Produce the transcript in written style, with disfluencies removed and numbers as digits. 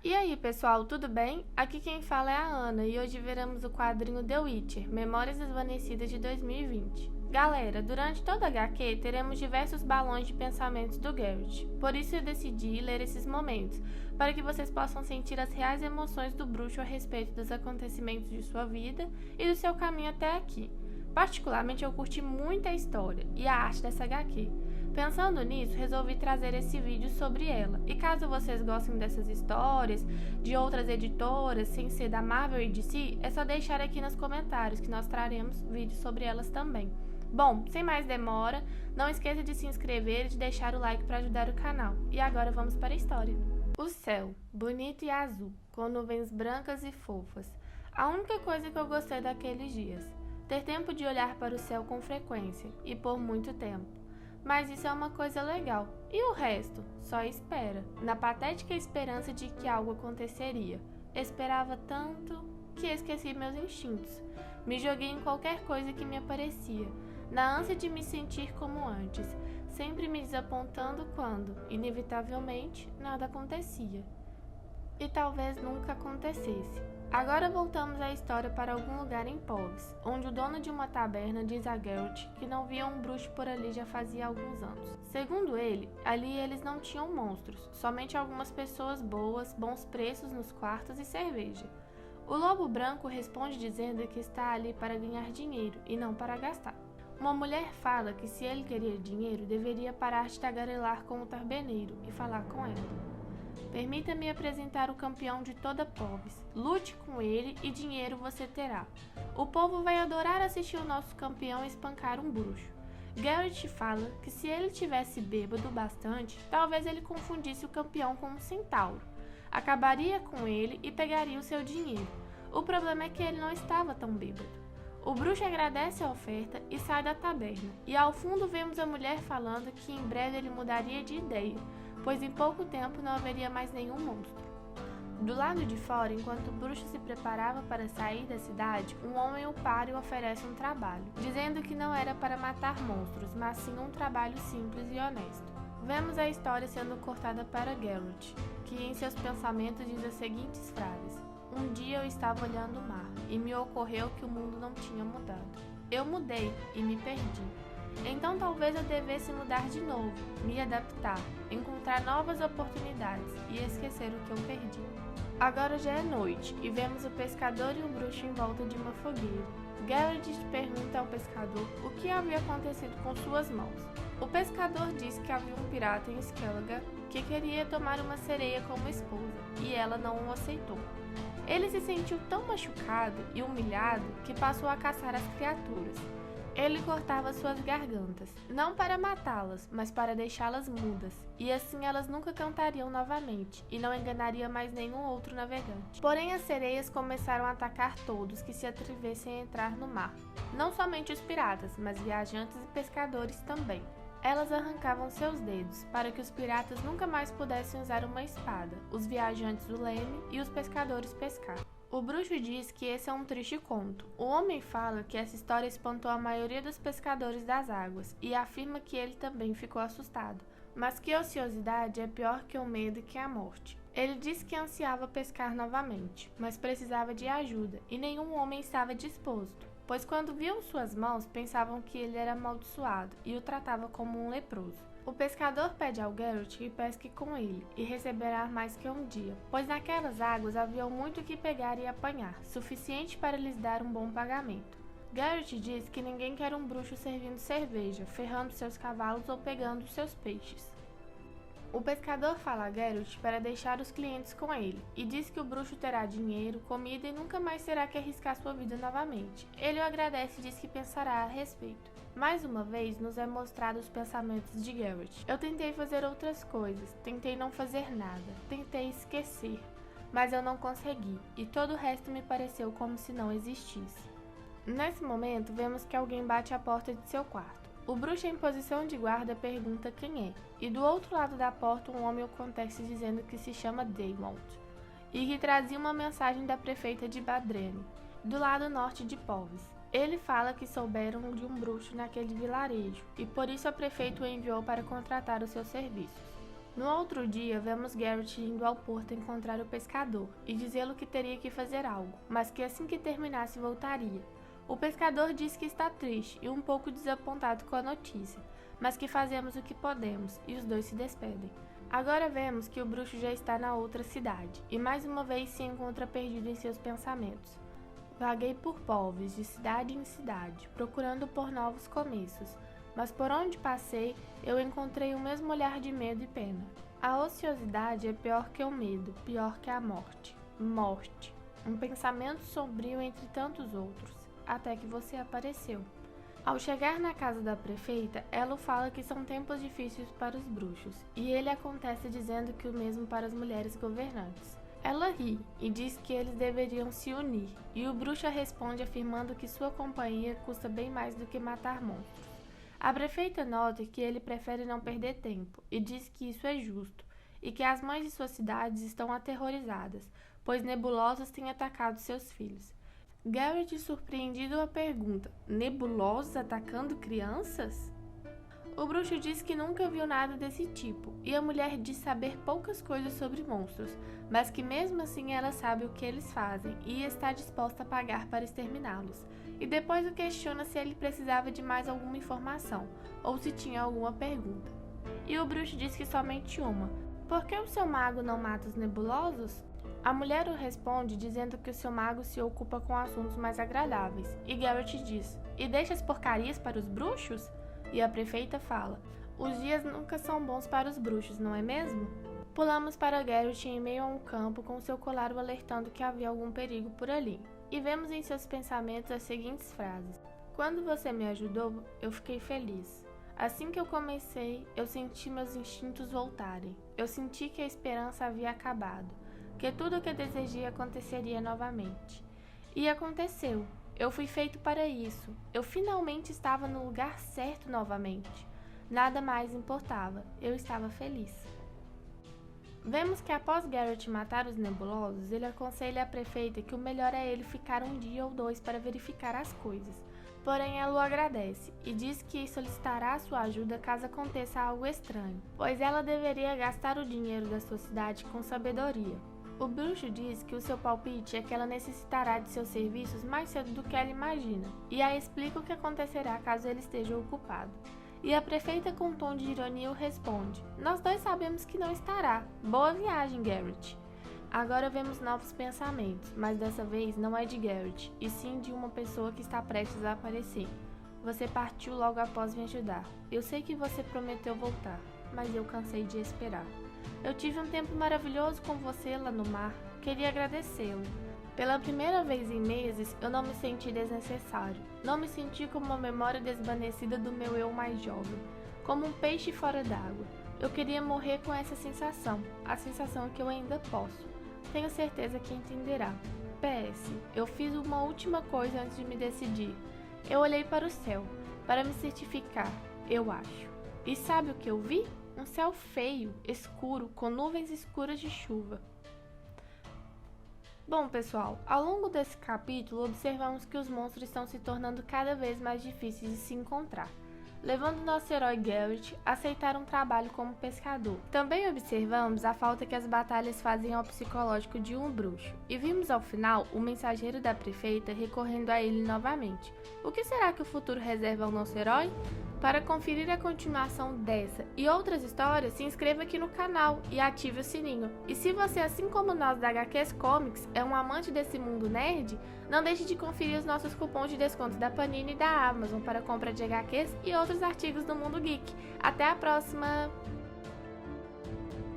E aí, pessoal, tudo bem? Aqui quem fala é a Ana e hoje veremos o quadrinho The Witcher, Memórias Desvanecidas de 2020. Galera, durante toda a HQ teremos diversos balões de pensamentos do Geralt, por isso eu decidi ler esses momentos, para que vocês possam sentir as reais emoções do bruxo a respeito dos acontecimentos de sua vida e do seu caminho até aqui. Particularmente eu curti muito a história e a arte dessa HQ. Pensando nisso, resolvi trazer esse vídeo sobre ela. E caso vocês gostem dessas histórias, de outras editoras, sem ser da Marvel e DC, é só deixar aqui nos comentários que nós traremos vídeos sobre elas também. Bom, sem mais demora, não esqueça de se inscrever e de deixar o like para ajudar o canal. E agora vamos para a história. O céu, bonito e azul, com nuvens brancas e fofas. A única coisa que eu gostei daqueles dias, ter tempo de olhar para o céu com frequência e por muito tempo. Mas isso é uma coisa legal. E o resto? Só espera. Na patética esperança de que algo aconteceria. Esperava tanto que esqueci meus instintos. Me joguei em qualquer coisa que me aparecia, na ânsia de me sentir como antes, sempre me desapontando quando, inevitavelmente, nada acontecia. E talvez nunca acontecesse. Agora voltamos a história para algum lugar em Poves, onde o dono de uma taberna diz a Geralt que não via um bruxo por ali já fazia alguns anos. Segundo ele, ali eles não tinham monstros, somente algumas pessoas boas, bons preços nos quartos e cerveja. O lobo branco responde dizendo que está ali para ganhar dinheiro e não para gastar. Uma mulher fala que se ele queria dinheiro, deveria parar de tagarelar com o taberneiro e falar com ela. Permita-me apresentar o campeão de toda Poves. Lute com ele e dinheiro você terá. O povo vai adorar assistir o nosso campeão espancar um bruxo. Geralt fala que se ele tivesse bêbado bastante, talvez ele confundisse o campeão com um centauro. Acabaria com ele e pegaria o seu dinheiro. O problema é que ele não estava tão bêbado. O bruxo agradece a oferta e sai da taberna, e ao fundo vemos a mulher falando que em breve ele mudaria de ideia, pois em pouco tempo não haveria mais nenhum monstro. Do lado de fora, enquanto o bruxo se preparava para sair da cidade, um homem o para e oferece um trabalho, dizendo que não era para matar monstros, mas sim um trabalho simples e honesto. Vemos a história sendo cortada para Geralt, que em seus pensamentos diz as seguintes frases: um dia eu estava olhando o mar, e me ocorreu que o mundo não tinha mudado. Eu mudei e me perdi. Então talvez eu devesse mudar de novo, me adaptar, encontrar novas oportunidades e esquecer o que eu perdi. Agora já é noite e vemos o pescador e o bruxo em volta de uma fogueira. Geralt pergunta ao pescador o que havia acontecido com suas mãos. O pescador diz que havia um pirata em Skellige que queria tomar uma sereia como esposa e ela não o aceitou. Ele se sentiu tão machucado e humilhado que passou a caçar as criaturas. Ele cortava suas gargantas, não para matá-las, mas para deixá-las mudas, e assim elas nunca cantariam novamente, e não enganaria mais nenhum outro navegante. Porém, as sereias começaram a atacar todos que se atrevessem a entrar no mar. Não somente os piratas, mas viajantes e pescadores também. Elas arrancavam seus dedos, para que os piratas nunca mais pudessem usar uma espada, os viajantes o leme e os pescadores pescar. O bruxo diz que esse é um triste conto. O homem fala que essa história espantou a maioria dos pescadores das águas e afirma que ele também ficou assustado, mas que a ociosidade é pior que o medo e que a morte. Ele diz que ansiava pescar novamente, mas precisava de ajuda e nenhum homem estava disposto, pois quando viam suas mãos pensavam que ele era amaldiçoado e o tratava como um leproso. O pescador pede ao Geralt que pesque com ele e receberá mais que um dia, pois naquelas águas havia muito que pegar e apanhar, suficiente para lhes dar um bom pagamento. Geralt diz que ninguém quer um bruxo servindo cerveja, ferrando seus cavalos ou pegando seus peixes. O pescador fala a Geralt para deixar os clientes com ele, e diz que o bruxo terá dinheiro, comida e nunca mais terá que arriscar sua vida novamente. Ele o agradece e diz que pensará a respeito. Mais uma vez, nos é mostrado os pensamentos de Geralt. Eu tentei fazer outras coisas, tentei não fazer nada, tentei esquecer, mas eu não consegui, e todo o resto me pareceu como se não existisse. Nesse momento, vemos que alguém bate à porta de seu quarto. O bruxo em posição de guarda pergunta quem é, e do outro lado da porta um homem o contesta dizendo que se chama Daemont, e que trazia uma mensagem da prefeita de Badrene, do lado norte de Poves. Ele fala que souberam de um bruxo naquele vilarejo, e por isso a prefeita o enviou para contratar os seus serviços. No outro dia, vemos Garrett indo ao porto encontrar o pescador e dizê-lo que teria que fazer algo, mas que assim que terminasse voltaria. O pescador diz que está triste e um pouco desapontado com a notícia, mas que fazemos o que podemos, e os dois se despedem. Agora vemos que o bruxo já está na outra cidade, e mais uma vez se encontra perdido em seus pensamentos. Vaguei por povos, de cidade em cidade, procurando por novos começos, mas por onde passei, eu encontrei o mesmo olhar de medo e pena. A ociosidade é pior que o medo, pior que a morte. Morte. Um pensamento sombrio entre tantos outros, até que você apareceu. Ao chegar na casa da prefeita, ela fala que são tempos difíceis para os bruxos, e ele acontece dizendo que o mesmo para as mulheres governantes. Ela ri e diz que eles deveriam se unir, e o bruxo responde afirmando que sua companhia custa bem mais do que matar monstros. A prefeita nota que ele prefere não perder tempo e diz que isso é justo, e que as mães de suas cidades estão aterrorizadas, pois nebulosos têm atacado seus filhos. Garrett, surpreendido, a pergunta: nebulosos atacando crianças? O bruxo diz que nunca viu nada desse tipo, e a mulher diz saber poucas coisas sobre monstros, mas que mesmo assim ela sabe o que eles fazem e está disposta a pagar para exterminá-los. E depois o questiona se ele precisava de mais alguma informação, ou se tinha alguma pergunta. E o bruxo diz que somente uma: por que o seu mago não mata os nebulosos? A mulher o responde dizendo que o seu mago se ocupa com assuntos mais agradáveis, e Garrett diz: e deixa as porcarias para os bruxos? E a prefeita fala: os dias nunca são bons para os bruxos, não é mesmo? Pulamos para Garrett em meio a um campo com seu colar o alertando que havia algum perigo por ali. E vemos em seus pensamentos as seguintes frases: quando você me ajudou, eu fiquei feliz. Assim que eu comecei, eu senti meus instintos voltarem. Eu senti que a esperança havia acabado, que tudo o que desejei aconteceria novamente. E aconteceu. Eu fui feito para isso. Eu finalmente estava no lugar certo novamente. Nada mais importava. Eu estava feliz. Vemos que após Garrett matar os nebulosos, ele aconselha a prefeita que o melhor é ele ficar um dia ou dois para verificar as coisas. Porém, ela o agradece e diz que solicitará sua ajuda caso aconteça algo estranho, pois ela deveria gastar o dinheiro da sua cidade com sabedoria. O bruxo diz que o seu palpite é que ela necessitará de seus serviços mais cedo do que ela imagina, e a explica o que acontecerá caso ele esteja ocupado. E a prefeita, com um tom de ironia, o responde: nós dois sabemos que não estará. Boa viagem, Garrett. Agora vemos novos pensamentos, mas dessa vez não é de Garrett, e sim de uma pessoa que está prestes a aparecer. Você partiu logo após me ajudar. Eu sei que você prometeu voltar, mas eu cansei de esperar. Eu tive um tempo maravilhoso com você lá no mar. Queria agradecê-lo. Pela primeira vez em meses, eu não me senti desnecessário. Não me senti como uma memória desvanecida do meu eu mais jovem, como um peixe fora d'água. Eu queria morrer com essa sensação, a sensação que eu ainda posso. Tenho certeza que entenderá. PS, eu fiz uma última coisa antes de me decidir. Eu olhei para o céu, para me certificar, eu acho. E sabe o que eu vi? Um céu feio, escuro, com nuvens escuras de chuva. Bom, pessoal, ao longo desse capítulo, observamos que os monstros estão se tornando cada vez mais difíceis de se encontrar, levando nosso herói Garrett a aceitar um trabalho como pescador. Também observamos a falta que as batalhas fazem ao psicológico de um bruxo, e vimos ao final o mensageiro da prefeita recorrendo a ele novamente. O que será que o futuro reserva ao nosso herói? Para conferir a continuação dessa e outras histórias, se inscreva aqui no canal e ative o sininho. E se você, assim como nós da HQs Comics, é um amante desse mundo nerd, não deixe de conferir os nossos cupons de desconto da Panini e da Amazon para compra de HQs e outros artigos do mundo geek. Até a próxima!